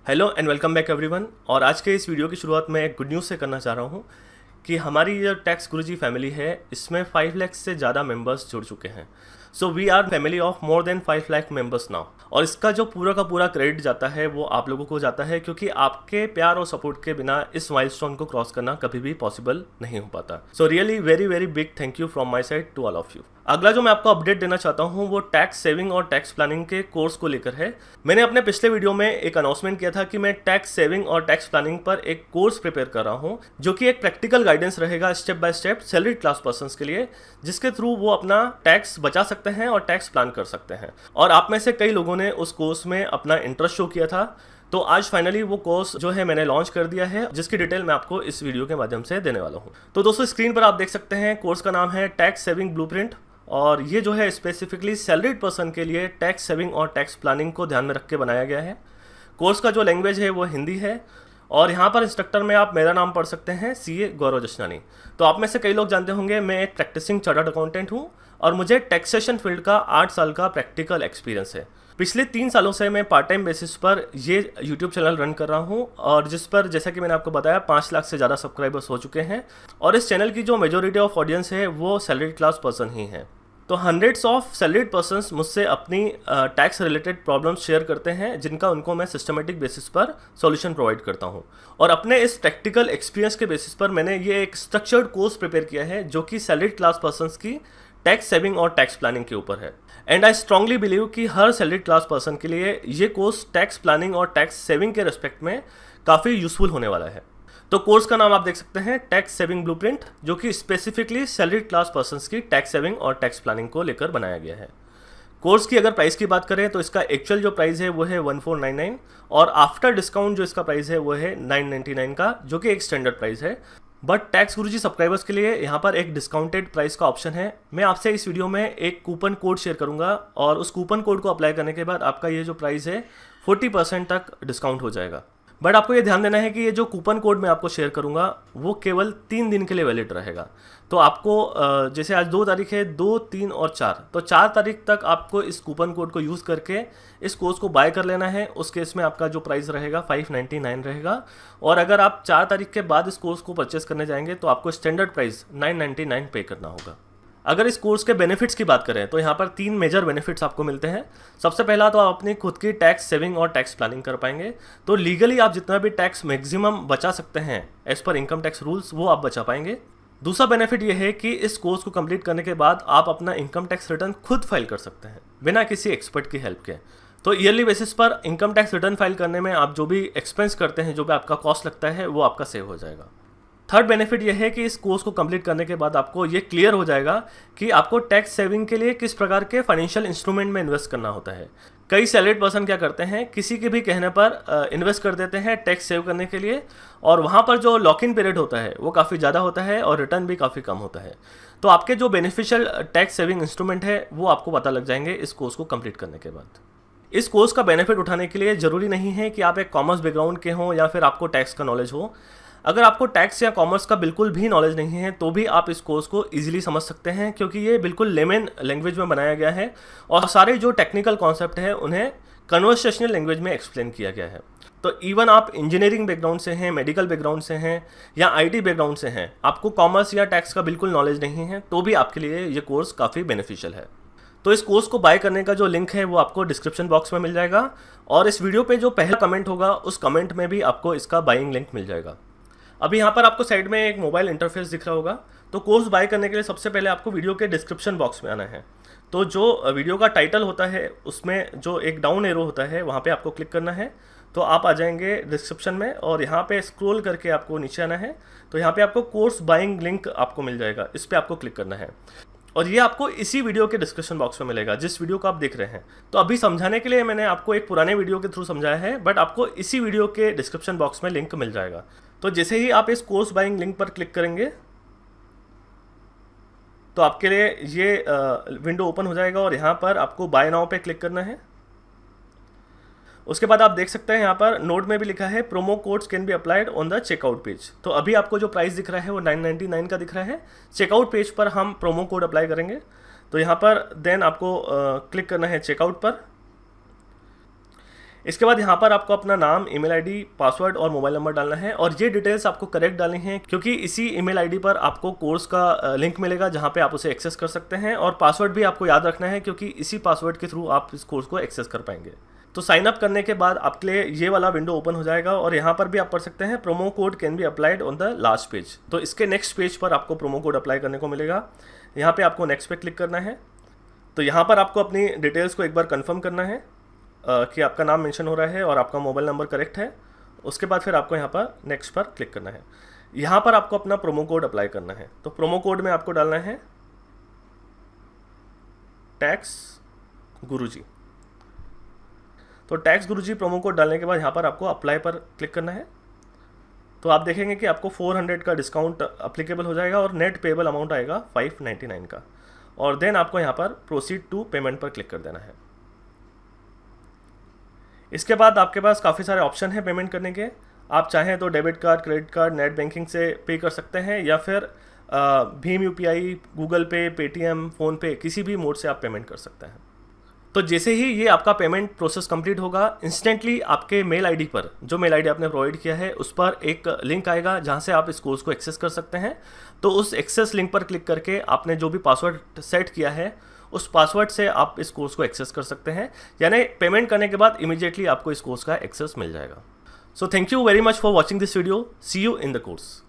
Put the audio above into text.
Hello and welcome back everyone. और आज के इस वीडियो की शुरुआत मैं एक गुड न्यूज़ से करना चाह रहा हूँ कि हमारी जो टैक्स गुरुजी फैमिली है इसमें 5 लाख से ज़्यादा मेंबर्स जुड़ चुके हैं। So we are family of more than 5 lakh members now. और इसका जो पूरा का पूरा क्रेडिट जाता है वो आप लोगों को जाता है, क्योंकि आपके प्यार और सपोर्ट के बिना इस माइलस्टोन को क्रॉस करना कभी भी पॉसिबल नहीं हो पाता। So really very very big thank you from my side to all of you. अगला जो मैं आपको अपडेट देना चाहता हूं वो टैक्स सेविंग और टैक्स प्लानिंग के कोर्स को लेकर है। मैंने अपने पिछले वीडियो में एक अनाउंसमेंट किया था कि मैं टैक्स सेविंग और टैक्स प्लानिंग पर एक कोर्स प्रिपेयर कर रहा हूं, जो कि एक प्रैक्टिकल गाइडेंस रहेगा step by step salaried class persons के लिए, जिसके थ्रू वो अपना टैक्स बचा सकते हैं और टैक्स प्लान कर सकते हैं। और आप में से कई लोगों ने उस कोर्स में अपना इंटरेस्ट शो किया था, तो आज फाइनली वो कोर्स जो है मैंने लॉन्च कर दिया है, जिसकी डिटेल मैं आपको इस वीडियो के माध्यम से देने वाला हूँ। तो दोस्तों स्क्रीन पर आप देख सकते हैं कोर्स का नाम है टैक्स सेविंग ब्लूप्रिंट, और ये जो है स्पेसिफिकली सैलरीड पर्सन के लिए टैक्स सेविंग और टैक्स प्लानिंग को ध्यान में रख के बनाया गया है। कोर्स का जो लैंग्वेज है वो हिंदी है, और यहाँ पर इंस्ट्रक्टर में आप मेरा नाम पढ़ सकते हैं CA गौरव जशनानी। तो आप में से कई लोग जानते होंगे मैं एक प्रैक्टिसिंग चार्टर्ड अकाउंटेंट हूँ, और मुझे टैक्सेशन फील्ड का 8 साल का प्रैक्टिकल एक्सपीरियंस है। पिछले 3 सालों से मैं पार्ट टाइम बेसिस पर ये यूट्यूब चैनल रन कर रहा हूँ, और जिस पर जैसा कि मैंने आपको बताया 5 लाख से ज़्यादा सब्सक्राइबर्स हो चुके हैं। और इस चैनल की जो मेजोरिटी ऑफ ऑडियंस है वो सैलरीड क्लास पर्सन ही है। तो हंड्रेड्स ऑफ सैलरीड पर्सन्स मुझसे अपनी टैक्स रिलेटेड प्रॉब्लम्स शेयर करते हैं, जिनका उनको मैं सिस्टमेटिक बेसिस पर सॉल्यूशन प्रोवाइड करता हूं। और अपने इस प्रैक्टिकल एक्सपीरियंस के बेसिस पर मैंने ये एक स्ट्रक्चर्ड कोर्स प्रिपेयर किया है, जो कि सैलरीड क्लास पर्सन्स की टैक्स सेविंग और टैक्स प्लानिंग के ऊपर है। एंड आई स्ट्रांगली बिलीव कि हर सैलरीड क्लास पर्सन के लिए ये कोर्स टैक्स प्लानिंग और टैक्स सेविंग के रेस्पेक्ट में काफ़ी यूजफुल होने वाला है। तो कोर्स का नाम आप देख सकते हैं टैक्स सेविंग ब्लूप्रिंट, जो कि स्पेसिफिकली सैलरीड क्लास पर्सन्स की टैक्स सेविंग और टैक्स प्लानिंग को लेकर बनाया गया है। कोर्स की अगर प्राइस की बात करें तो इसका एक्चुअल जो प्राइस है वो है 1499, और आफ्टर डिस्काउंट जो इसका प्राइस है वो है 999 का, जो कि एक स्टैंडर्ड प्राइस है। बट टैक्स गुरुजी सब्सक्राइबर्स के लिए यहाँ पर एक डिस्काउंटेड प्राइस का ऑप्शन है। मैं आपसे इस वीडियो में एक कूपन कोड शेयर करूँगा, और उस कूपन कोड को अप्लाई करने के बाद आपका ये जो प्राइस है 40% तक डिस्काउंट हो जाएगा। बट आपको ये ध्यान देना है कि ये जो कूपन कोड मैं आपको शेयर करूंगा वो केवल 3 दिन के लिए वैलिड रहेगा। तो आपको जैसे आज 2 तारीख है, 2, 3 और 4, तो 4 तारीख तक आपको इस कूपन कोड को यूज़ करके इस कोर्स को बाय कर लेना है। उस केस में आपका जो प्राइस रहेगा 599 रहेगा, और अगर आप 4 तारीख के बाद इस कोर्स को परचेस करने जाएंगे तो आपको स्टैंडर्ड प्राइस 999 पे करना होगा। अगर इस कोर्स के बेनिफिट्स की बात करें तो यहाँ पर 3 मेजर बेनिफिट्स आपको मिलते हैं। सबसे पहला तो आप अपनी खुद की टैक्स सेविंग और टैक्स प्लानिंग कर पाएंगे। तो लीगली आप जितना भी टैक्स मैक्सिमम बचा सकते हैं as per income tax rules, वो आप बचा पाएंगे। दूसरा बेनिफिट ये है कि इस कोर्स को कंप्लीट करने के बाद आप अपना इनकम टैक्स रिटर्न खुद फाइल कर सकते हैं बिना किसी एक्सपर्ट की हेल्प के। तो ईयरली बेसिस पर इनकम टैक्स रिटर्न फाइल करने में आप जो भी एक्सपेंस करते हैं, जो भी आपका कॉस्ट लगता है, वो आपका सेव हो जाएगा। थर्ड बेनिफिट यह है कि इस कोर्स को कंप्लीट करने के बाद आपको ये क्लियर हो जाएगा कि आपको टैक्स सेविंग के लिए किस प्रकार के फाइनेंशियल इंस्ट्रूमेंट में इन्वेस्ट करना होता है। कई सैलरीड पर्सन क्या करते हैं, किसी के भी कहने पर इन्वेस्ट कर देते हैं टैक्स सेव करने के लिए, और वहाँ पर जो लॉक इन पीरियड होता है वो काफ़ी ज़्यादा होता है और रिटर्न भी काफ़ी कम होता है। तो आपके जो बेनिफिशियल टैक्स सेविंग इंस्ट्रूमेंट है वो आपको पता लग जाएंगे इस कोर्स को कंप्लीट करने के बाद। इस कोर्स का बेनिफिट उठाने के लिए ज़रूरी नहीं है कि आप एक कॉमर्स बैकग्राउंड के हों या फिर आपको टैक्स का नॉलेज हो। अगर आपको टैक्स या कॉमर्स का बिल्कुल भी नॉलेज नहीं है तो भी आप इस कोर्स को इजीली समझ सकते हैं, क्योंकि ये बिल्कुल लेमन लैंग्वेज में बनाया गया है, और सारे जो टेक्निकल कॉन्सेप्ट है उन्हें कन्वर्सेशनल लैंग्वेज में एक्सप्लेन किया गया है। तो इवन आप इंजीनियरिंग बैकग्राउंड से हैं, मेडिकल बैकग्राउंड से हैं, या IT बैकग्राउंड से हैं, आपको कॉमर्स या टैक्स का बिल्कुल नॉलेज नहीं है, तो भी आपके लिए ये कोर्स काफ़ी बेनिफिशियल है। तो इस कोर्स को बाय करने का जो लिंक है वो आपको डिस्क्रिप्शन बॉक्स में मिल जाएगा, और इस वीडियो पे जो पहला कमेंट होगा उस कमेंट में भी आपको इसका बाइंग लिंक मिल जाएगा। अभी यहाँ पर आपको साइड में एक मोबाइल इंटरफेस दिख रहा होगा। तो कोर्स बाय करने के लिए सबसे पहले आपको वीडियो के डिस्क्रिप्शन बॉक्स में आना है। तो जो वीडियो का टाइटल होता है उसमें जो एक डाउन एरो होता है वहाँ पे आपको क्लिक करना है। तो आप आ जाएंगे डिस्क्रिप्शन में, और यहाँ पे स्क्रॉल करके आपको नीचे आना है। तो यहाँ पे आपको कोर्स बाइंग लिंक आपको मिल जाएगा, इस पर आपको क्लिक करना है, और ये आपको इसी वीडियो के डिस्क्रिप्शन बॉक्स में मिलेगा जिस वीडियो को आप देख रहे हैं। तो अभी समझाने के लिए मैंने आपको एक पुराने वीडियो के थ्रू समझाया है, बट आपको इसी वीडियो के डिस्क्रिप्शन बॉक्स में लिंक मिल जाएगा। तो जैसे ही आप इस कोर्स बाइंग लिंक पर क्लिक करेंगे तो आपके लिए ये विंडो ओपन हो जाएगा, और यहाँ पर आपको बाय नाउ पे क्लिक करना है। उसके बाद आप देख सकते हैं यहाँ पर नोट में भी लिखा है promo codes can be applied on the checkout page. तो अभी आपको जो प्राइस दिख रहा है वो 999 का दिख रहा है। चेकआउट पेज पर हम प्रोमो कोड अप्लाई करेंगे। तो यहाँ पर देन आपको क्लिक करना है चेकआउट पर। इसके बाद यहाँ पर आपको अपना नाम, ईमेल आईडी, पासवर्ड और मोबाइल नंबर डालना है और ये डिटेल्स आपको करेक्ट डालनी है क्योंकि इसी ईमेल आईडी पर आपको कोर्स का लिंक मिलेगा जहाँ पे आप उसे एक्सेस कर सकते हैं और पासवर्ड भी आपको याद रखना है क्योंकि इसी पासवर्ड के थ्रू आप इस कोर्स को एक्सेस कर पाएंगे। तो साइन अप करने के बाद आपके लिए ये वाला विंडो ओपन हो जाएगा और यहाँ पर भी आप पढ़ सकते हैं promo code can be applied on the last page. तो इसके नेक्स्ट पेज पर आपको प्रोमो कोड अप्लाई करने को मिलेगा। यहाँ पे आपको नेक्स्ट पे क्लिक करना है। तो यहाँ पर आपको अपनी डिटेल्स को एक बार कंफर्म करना है कि आपका नाम मेंशन हो रहा है और आपका मोबाइल नंबर करेक्ट है। उसके बाद फिर आपको यहाँ पर नेक्स्ट पर क्लिक करना है। यहाँ पर आपको अपना प्रोमो कोड अप्लाई करना है। तो प्रोमो कोड में आपको डालना है टैक्स गुरुजी। तो टैक्स गुरुजी प्रोमो कोड डालने के बाद यहाँ पर आपको अप्लाई पर क्लिक करना है। तो आप देखेंगे कि आपको 400 का डिस्काउंट अप्लीकेबल हो जाएगा और नेट पेबल अमाउंट आएगा 599 का। और देन आपको यहाँ पर प्रोसीड टू पेमेंट पर क्लिक कर देना है। इसके बाद आपके पास काफ़ी सारे ऑप्शन हैं पेमेंट करने के। आप चाहें तो debit card, credit card, net banking से पे कर सकते हैं या फिर भीम यूपीआई, गूगल पे, पेटीएम, फ़ोनपे, किसी भी मोड से आप पेमेंट कर सकते हैं। तो जैसे ही ये आपका पेमेंट प्रोसेस कंप्लीट होगा, इंस्टेंटली आपके मेल आईडी पर, जो मेल आईडी आपने प्रोवाइड किया है उस पर एक लिंक आएगा जहां से आप इस कोर्स को एक्सेस कर सकते हैं। तो उस एक्सेस लिंक पर क्लिक करके आपने जो भी पासवर्ड सेट किया है उस पासवर्ड से आप इस कोर्स को एक्सेस कर सकते हैं, यानी पेमेंट करने के बाद इमीडिएटली आपको इस कोर्स का एक्सेस मिल जाएगा। So thank you very much for watching this video. See you in the course.